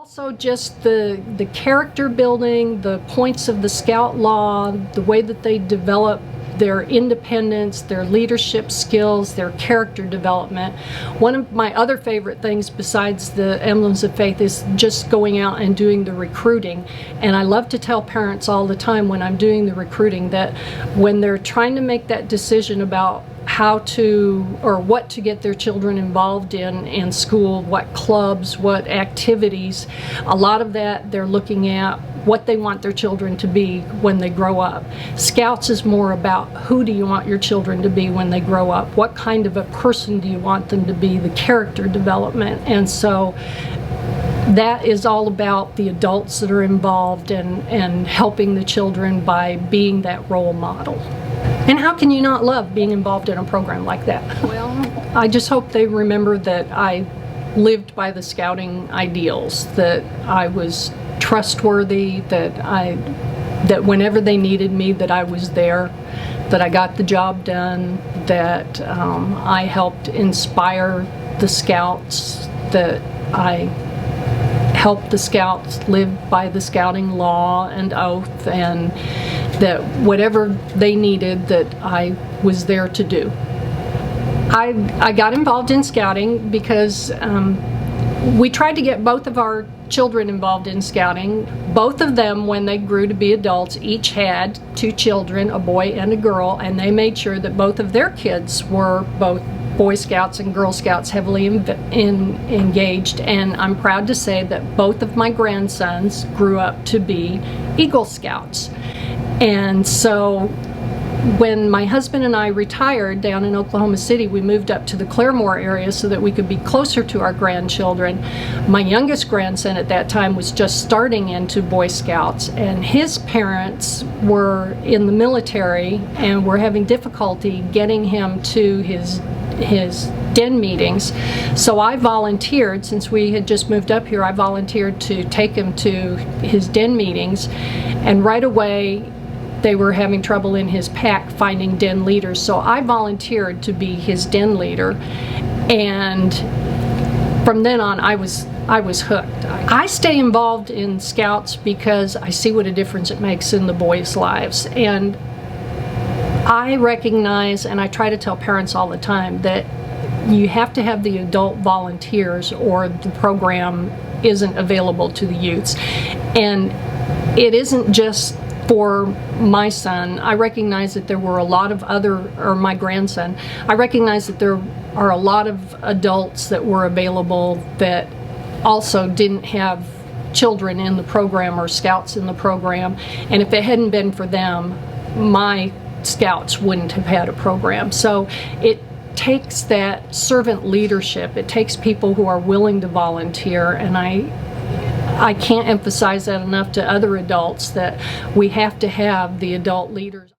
Also just the character building, the points of the Scout Law, the way that they develop their independence, their leadership skills, their character development. One of my other favorite things besides the Emblems of Faith is just going out and doing the recruiting. And I love to tell parents all the time when I'm doing the recruiting that when they're trying to make that decision about how to or what to get their children involved in school, what clubs, what activities, a lot of that they're looking at what they want their children to be when they grow up. Scouts is more about who do you want your children to be when they grow up, what kind of a person do you want them to be, the character development. And so that is all about the adults that are involved and helping the children by being that role model. And how can you not love being involved in a program like that? Well, I just hope they remember that I lived by the scouting ideals, that I was trustworthy, that whenever they needed me, that I was there, that I got the job done, that I helped inspire the scouts, that I helped the scouts live by the scouting law and oath, and that whatever they needed, that I was there to do. I got involved in scouting because we tried to get both of our children involved in scouting. Both of them, when they grew to be adults, each had 2 children, a boy and a girl, and they made sure that both of their kids were both Boy Scouts and Girl Scouts heavily engaged. And I'm proud to say that both of my grandsons grew up to be Eagle Scouts. And so when my husband and I retired down in Oklahoma City, we moved up to the Claremore area so that we could be closer to our grandchildren. My youngest grandson at that time was just starting into Boy Scouts, and his parents were in the military and were having difficulty getting him to his den meetings. So I volunteered, since we had just moved up here, I volunteered to take him to his den meetings, and right away they were having trouble in his pack finding den leaders. So I volunteered to be his den leader, and from then on I was hooked. I stay involved in Scouts because I see what a difference it makes in the boys' lives, and I recognize, and I try to tell parents all the time, that you have to have the adult volunteers or the program isn't available to the youths. And it isn't just for my son. I recognize that there were a lot of my grandson, I recognize that there are a lot of adults that were available that also didn't have children in the program or scouts in the program. And if it hadn't been for them, my Scouts wouldn't have had a program. So it takes that servant leadership. It takes people who are willing to volunteer, and I can't emphasize that enough to other adults, that we have to have the adult leaders.